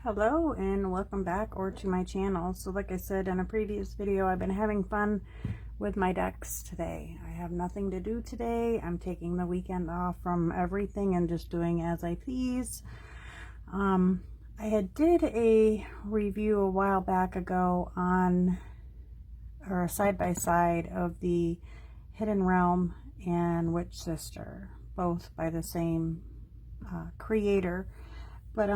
Hello and welcome back or to my channel. So like I said in a previous video, I've been having fun with my decks today. I have nothing to do today. I'm taking the weekend off from everything and just doing as I please. I had did a review a while back ago on, or a side-by-side of the Hidden Realm and Witch Sister, both by the same creator. But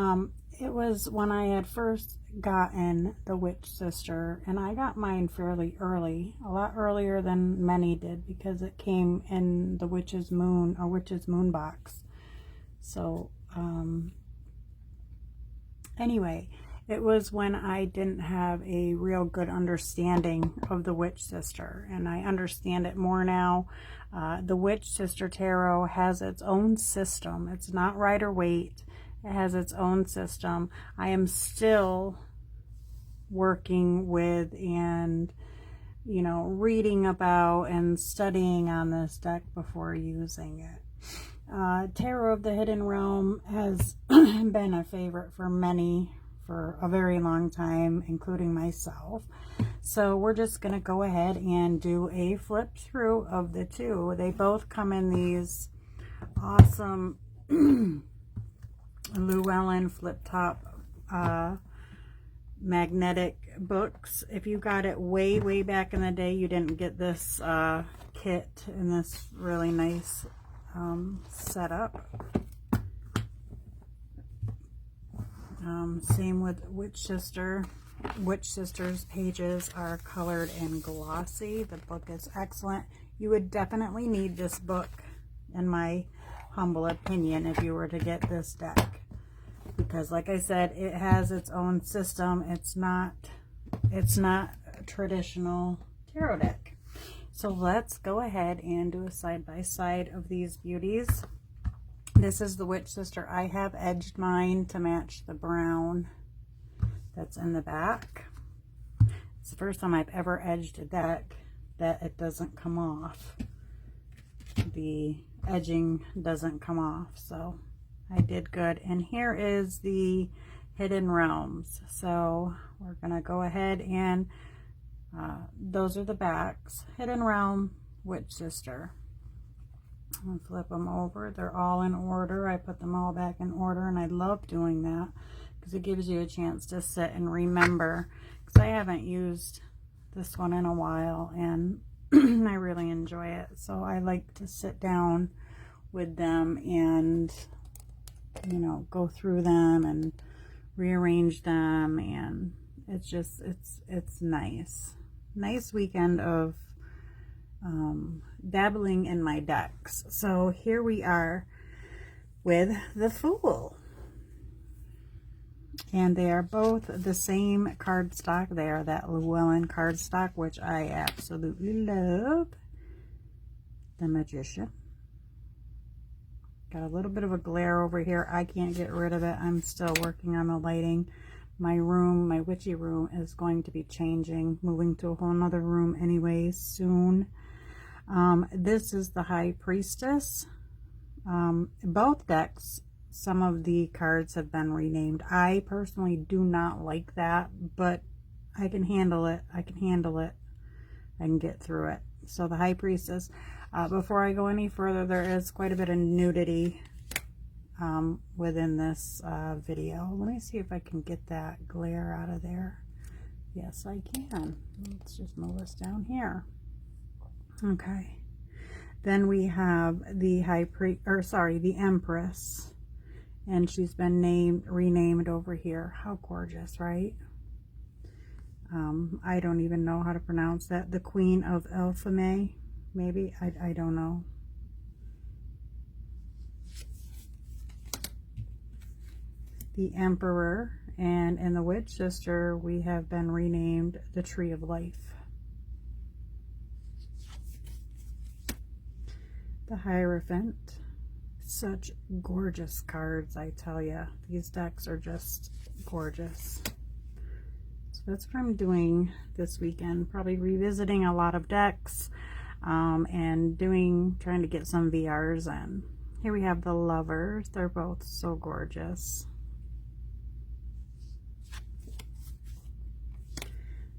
it was when I had first gotten the Witch Sister, and I got mine fairly early, a lot earlier than many did, because it came in the Witch's Moon, a Witch's Moon box. So anyway, it was when I didn't have a real good understanding of the Witch Sister, and I understand it more now. The Witch Sister Tarot has its own system. It's not Rider-Waite. It has its own system. I am still working with and, you know, reading about and studying on this deck before using it. Tarot of the Hidden Realm has been a favorite for many for a very long time, including myself. So we're just going to go ahead and do a flip through of the two. They both come in these awesome Llewellyn flip top magnetic books. If you got it way back in the day, you didn't get this kit in this really nice setup. Same with Witch Sister. Witch Sister's pages are colored and glossy. The book is excellent. You would definitely need this book, in my humble opinion, if you were to get this deck, because like I said, it has its own system. It's not a traditional tarot deck. So let's go ahead and do a side-by-side of these beauties. This is the Witch Sister. I have edged mine to match the brown that's in the back. It's the first time I've ever edged a deck that it doesn't come off. The edging doesn't come off, so I did good. And here is the Hidden Realms. So we're gonna go ahead and those are the backs. Hidden Realm, Witch Sister. I'll flip them over. They're all in order. I put them all back in order, and I love doing that because it gives you a chance to sit and remember, because I haven't used this one in a while, and I really enjoy it. So I like to sit down with them and, you know, go through them and rearrange them, and it's just it's nice weekend of dabbling in my decks. So here we are with the Fool, and they are both the same cardstock. They are that Llewellyn cardstock, which I absolutely love. The Magician. Got a little bit of a glare over here. I can't get rid of it. I'm still working on the lighting. My room, my witchy room, is going to be changing, moving to a whole nother room anyways soon. This is the High Priestess. Both decks, some of the cards have been renamed. I personally do not like that, but I can handle it. I can get through it. So the High Priestess. Before I go any further, there is quite a bit of nudity within this video. Let me see if I can get that glare out of there. Yes, I can. Let's just move this down here. Okay. Then we have the the Empress, and she's been renamed over here. How gorgeous, right? I don't even know how to pronounce that. The Queen of Elfame. Maybe, I don't know. The Emperor, and in the Witch Sister, we have been renamed the Tree of Life. The Hierophant. Such gorgeous cards, I tell you. These decks are just gorgeous. So that's what I'm doing this weekend. Probably revisiting a lot of decks. And trying to get some VRs in. Here we have the Lovers. They're both so gorgeous.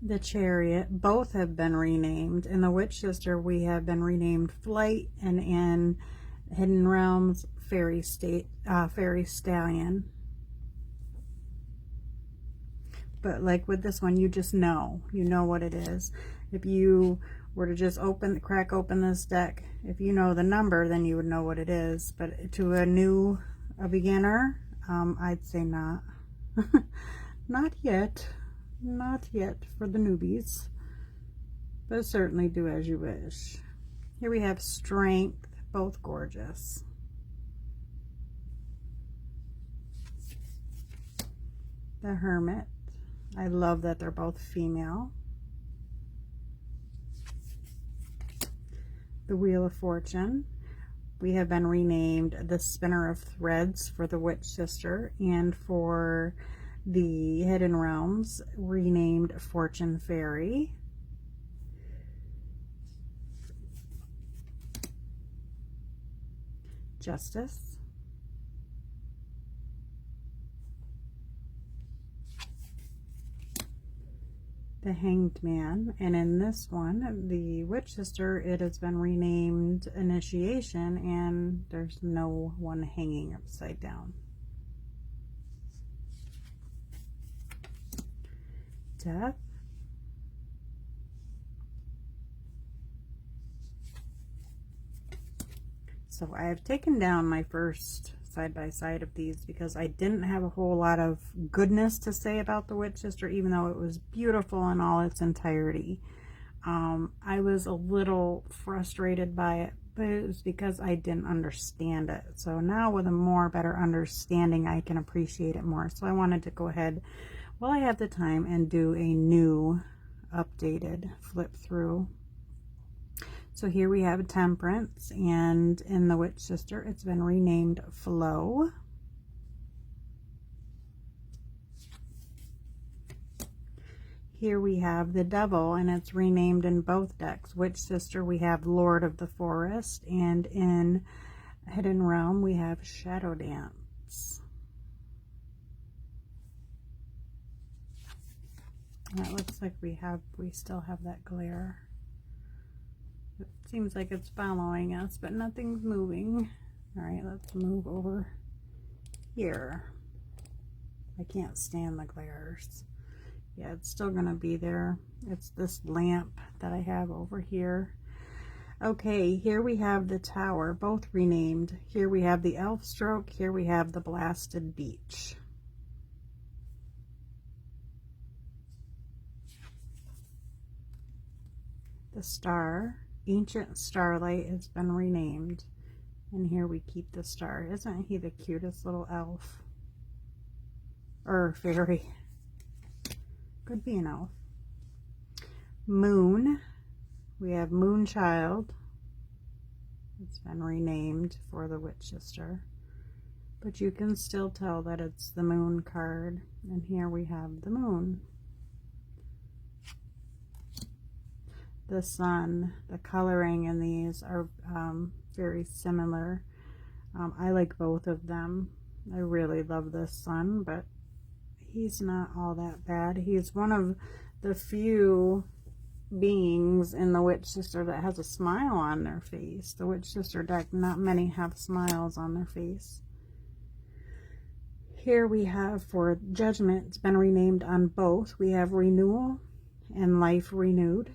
the Chariot. Both have been renamed. In the Witch Sister, we have been renamed Flight, and in Hidden Realms, Fairy Stallion. But like with this one, you just know. You know what it is. If you were to just crack open this deck, if you know the number, then you would know what it is. But to a beginner, I'd say not. Not yet. Not yet for the newbies. But certainly do as you wish. Here we have Strength, both gorgeous. The Hermit. I love that they're both female. The Wheel of Fortune. We have been renamed the Spinner of Threads for the Witch Sister, and for the Hidden Realms, renamed Fortune Fairy. Justice. The Hanged Man. And in this one, the Witch Sister, it has been renamed Initiation, and there's no one hanging upside down. Death. So I have taken down my first side-by-side of these because I didn't have a whole lot of goodness to say about the Witch Sister, even though it was beautiful in all its entirety. I was a little frustrated by it, but it was because I didn't understand it. So now with a better understanding, I can appreciate it more. So I wanted to go ahead while I have the time and do a new updated flip through. So here we have Temperance, and in the Witch Sister, it's been renamed Flow. Here we have the Devil, and it's renamed in both decks. Witch Sister, we have Lord of the Forest, and in Hidden Realm, we have Shadow Dance. And it looks like we still have that glare. It seems like it's following us, but nothing's moving. All right, let's move over here. I can't stand the glares. Yeah, it's still gonna be there. It's this lamp that I have over here. Okay, here we have the Tower, both renamed. Here we have the Elf Stroke. Here we have the Blasted Beach. The Star. Ancient Starlight has been renamed, and here we keep the Star. Isn't he the cutest little elf? Or fairy? Could be an elf. Moon. We have Moonchild. It's been renamed for the Witch Sister, but you can still tell that it's the Moon card. And here we have the Moon. The Sun. The coloring in these are very similar. I like both of them. I really love this Sun, but he's not all that bad. He's one of the few beings in the Witch Sister that has a smile on their face. The Witch Sister deck, not many have smiles on their face. Here we have, for Judgment, it's been renamed on both. We have Renewal and Life Renewed.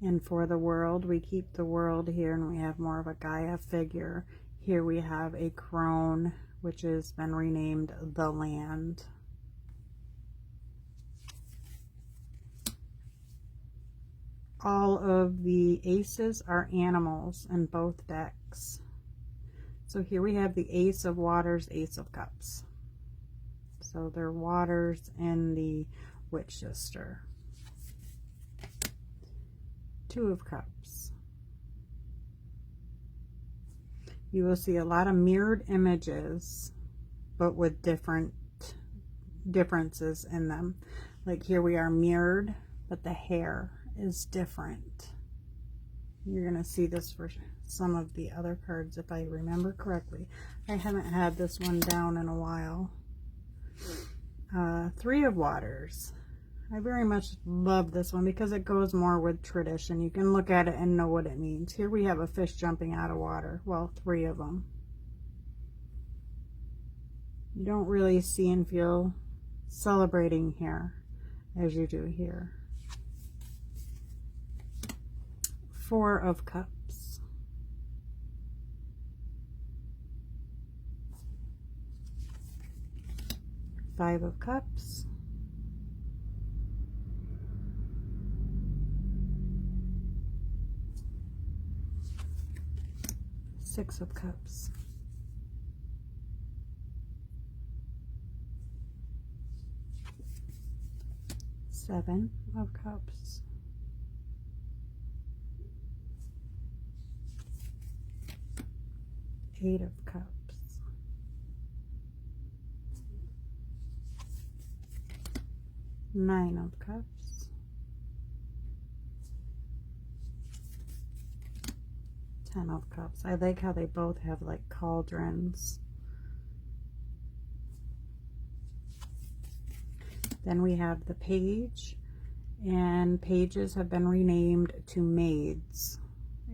And for the World, we keep the World here, and we have more of a Gaia figure. Here we have a crone, which has been renamed the Land. All of the aces are animals in both decks. So here we have the Ace of Waters, Ace of Cups. So they're waters in the Witch Sister. Two of Cups. You will see a lot of mirrored images, but with differences in them. Like here we are mirrored, but the hair is different. You're going to see this for some of the other cards if I remember correctly. I haven't had this one down in a while. Three of Waters. I very much love this one because it goes more with tradition. You can look at it and know what it means. Here we have a fish jumping out of water. Well, three of them. You don't really see and feel celebrating here as you do here. Four of Cups. Five of Cups. Six of Cups. Seven of Cups. Eight of Cups. Nine of Cups. 10 of Cups. I like how they both have like cauldrons. Then we have the Page, and pages have been renamed to maids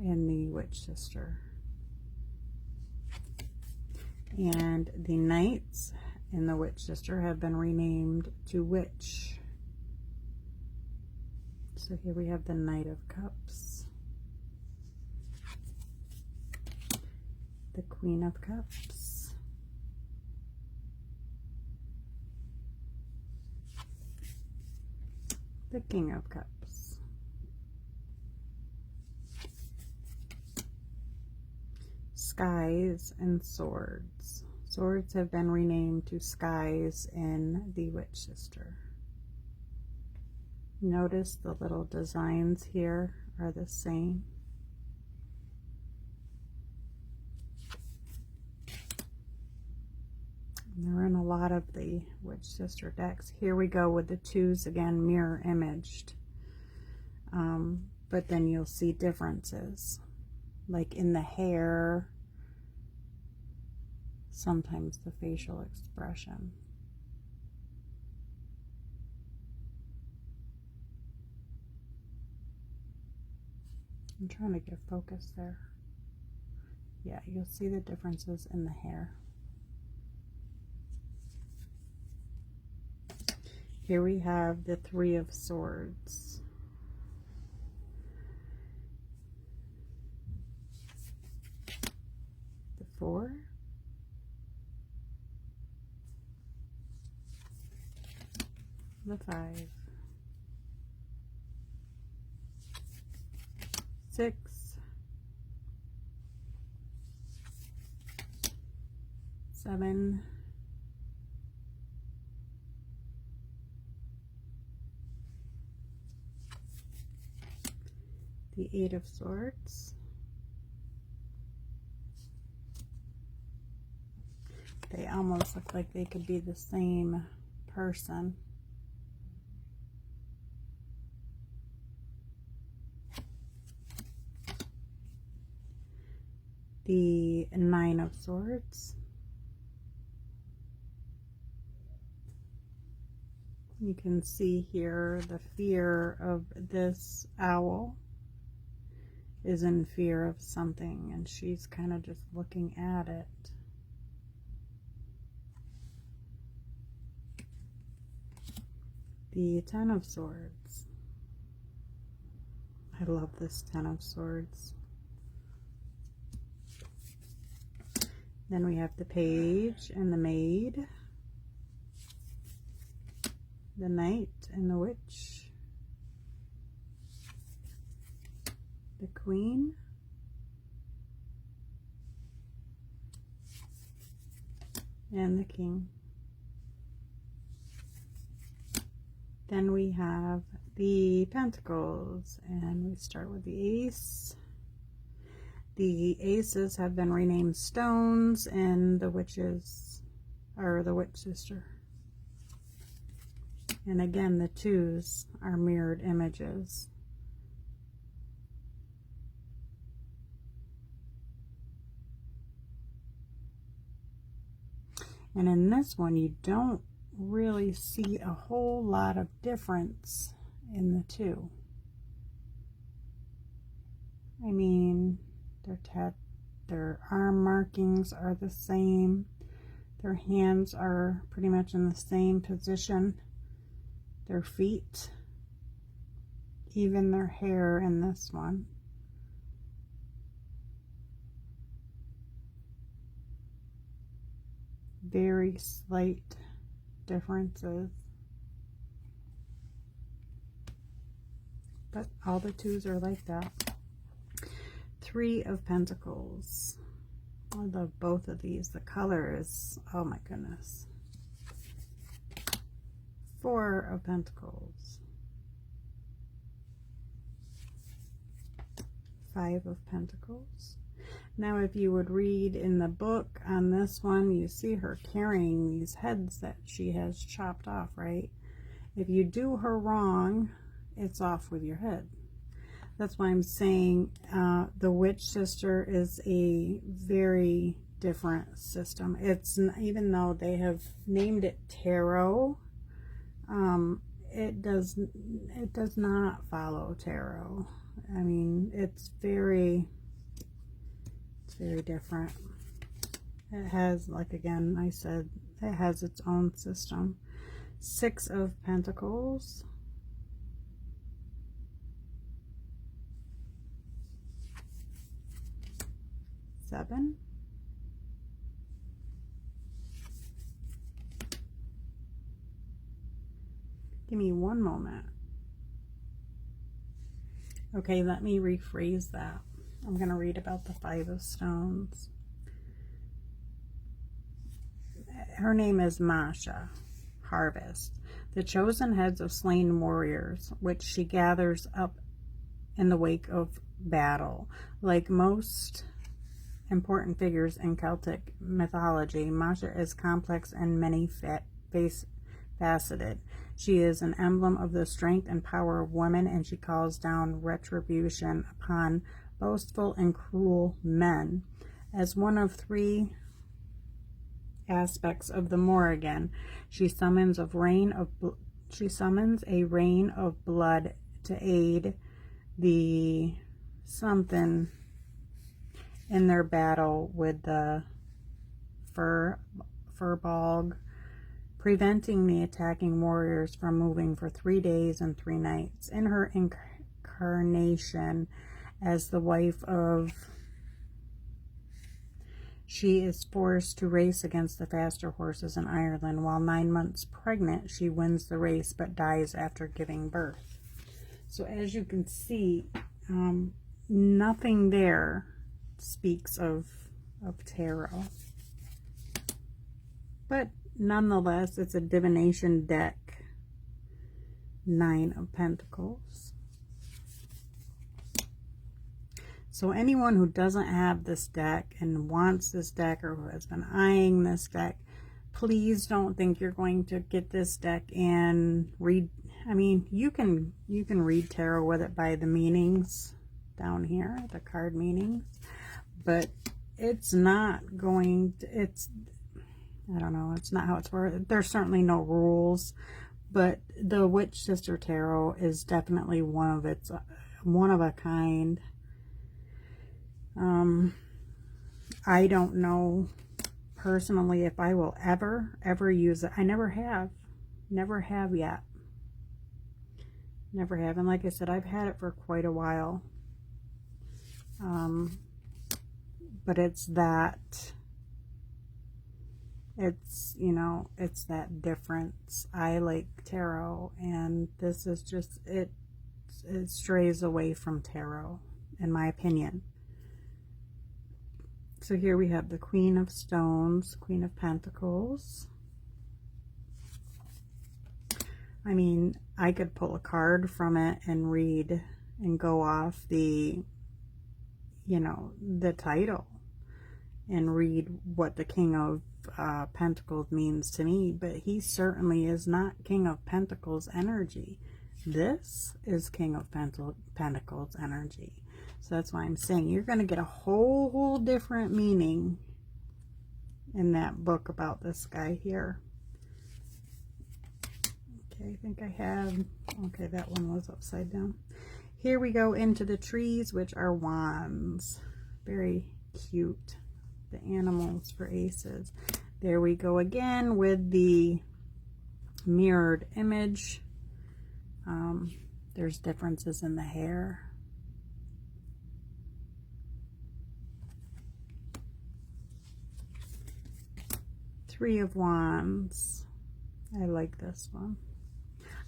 in the Witch Sister. And the Knights in the Witch Sister have been renamed to Witch. So here we have the Knight of Cups, the Queen of Cups, the King of Cups, Skies and Swords. Swords have been renamed to Skies in the Witch Sister. Notice the little designs here are the same. They're in a lot of the Witch Sister decks. Here we go with the twos again, mirror imaged. But then you'll see differences, like in the hair, sometimes the facial expression. I'm trying to get focus there. Yeah, you'll see the differences in the hair. Here we have the Three of Swords. The Four. The Five. 6. 7. The Eight of Swords. They almost look like they could be the same person. The Nine of Swords. You can see here the fear of this owl is in fear of something, and she's kind of just looking at it. The Ten of Swords. I love this Ten of Swords. Then we have the Page and the Maid, the Knight and the Witch, the Queen, and the King. Then we have the Pentacles, and we start with the Ace. The Aces have been renamed Stones, and the Witches are the Witch Sister. And again, the twos are mirrored images. And in this one, you don't really see a whole lot of difference in the two. I mean, their arm markings are the same. Their hands are pretty much in the same position. Their feet, even their hair in this one. Very slight differences. But all the twos are like that. Three of Pentacles. I love both of these. The color is, oh my goodness. Four of Pentacles. Five of Pentacles. Now, if you would read in the book on this one, you see her carrying these heads that she has chopped off, right? If you do her wrong, it's off with your head. That's why I'm saying the witch sister is a very different system. It's even though they have named it tarot, it does not follow tarot. I mean, it's very different. It has, like again I said, it has its own system. Six of Pentacles. Seven. Give me one moment. Okay, let me rephrase that. I'm going to read about the Five of Stones. Her name is Masha, Harvest, the chosen heads of slain warriors, which she gathers up in the wake of battle. Like most important figures in Celtic mythology, Masha is complex and many-faceted. She is an emblem of the strength and power of women, and she calls down retribution upon boastful and cruel men. As one of three aspects of the Morrigan, she summons a rain of blood to aid the something in their battle with the Furbolg, preventing the attacking warriors from moving for 3 days and 3 nights. In her incarnation as the wife of, she is forced to race against the faster horses in Ireland. While 9 months pregnant, she wins the race but dies after giving birth. So as you can see, nothing there speaks of tarot, but nonetheless it's a divination deck. 9 of Pentacles. So anyone who doesn't have this deck and wants this deck, or who has been eyeing this deck, please don't think you're going to get this deck and read. I mean, you can read tarot with it by the meanings down here, the card meanings, but it's not going to, I don't know, it's not how it's worth. There's certainly no rules, but the Witch Sister Tarot is definitely one of a kind. I don't know personally if I will ever use it. I never have yet. Never have. And like I said, I've had it for quite a while. But it's that difference. I like tarot, and this is just, it strays away from tarot, in my opinion. So here we have the Queen of Stones, Queen of Pentacles. I mean, I could pull a card from it and read and go off the title and read what the King of Pentacles means to me, but he certainly is not King of Pentacles energy. This is King of Pentacles energy. So that's why I'm saying you're going to get a whole different meaning in that book about this guy here. Okay, I think I have, okay, that one was upside down. Here we go into the trees, which are wands. Very cute. The animals for aces. There we go again with the mirrored image. There's differences in the hair. Three of Wands. I like this one.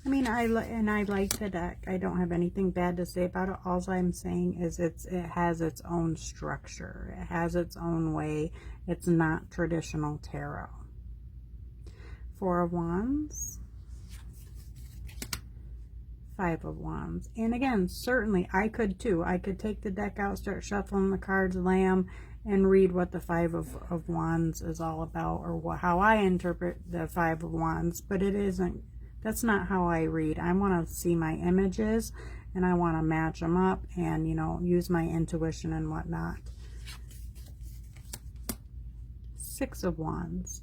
I mean, I like the deck. I don't have anything bad to say about it. All I'm saying is it has its own structure. It has its own way. It's not traditional tarot. Four of Wands. Five of Wands. And again, certainly I could too. I could take the deck out, start shuffling the cards, lay them, and read what the Five of Wands is all about, or how I interpret the Five of Wands. But it isn't. That's not how I read. I want to see my images, and I want to match them up, and, you know, use my intuition and whatnot. Six of Wands.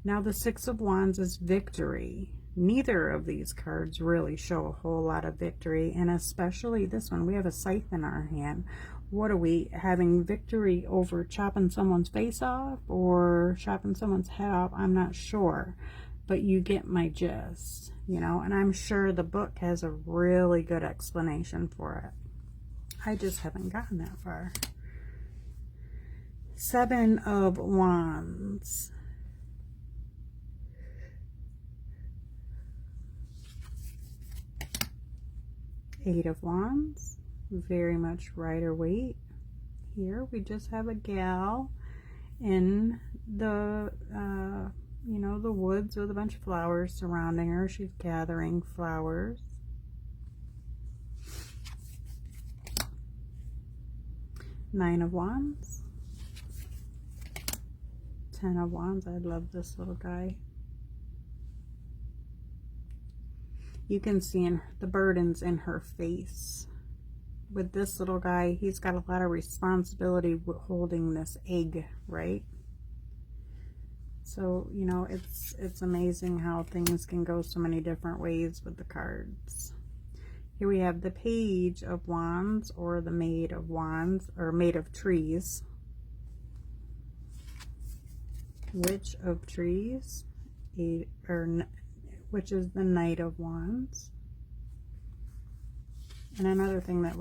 Now the Six of Wands is victory. Neither of these cards really show a whole lot of victory, and especially this one. We have a scythe in our hand. What are we having victory over? Chopping someone's face off or chopping someone's head off? I'm not sure, but you get my gist, you know, and I'm sure the book has a really good explanation for it. I just haven't gotten that far. Seven of Wands. Eight of Wands. Very much Rider-Waite. Here we just have a gal in the you know, the woods with a bunch of flowers surrounding her. She's gathering flowers. Nine of Wands. Ten of Wands. I love this little guy. You can see the burdens in her face. With this little guy, he's got a lot of responsibility with holding this egg, right? So, you know, it's amazing how things can go so many different ways with the cards. Here we have the Page of Wands, or the Maid of Wands, or Maid of Trees. Witch of Trees, which is the Knight of Wands. And another thing that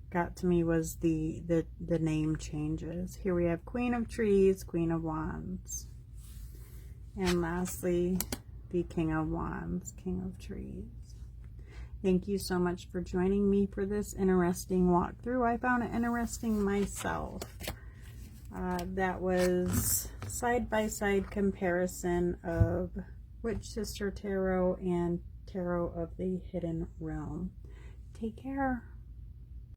got to me was the name changes. Here we have Queen of Trees, Queen of Wands. And lastly, the King of Wands, King of Trees. Thank you so much for joining me for this interesting walkthrough. I found it interesting myself. That was side-by-side comparison of Witch Sister Tarot and Tarot of the Hidden Realm. Take care.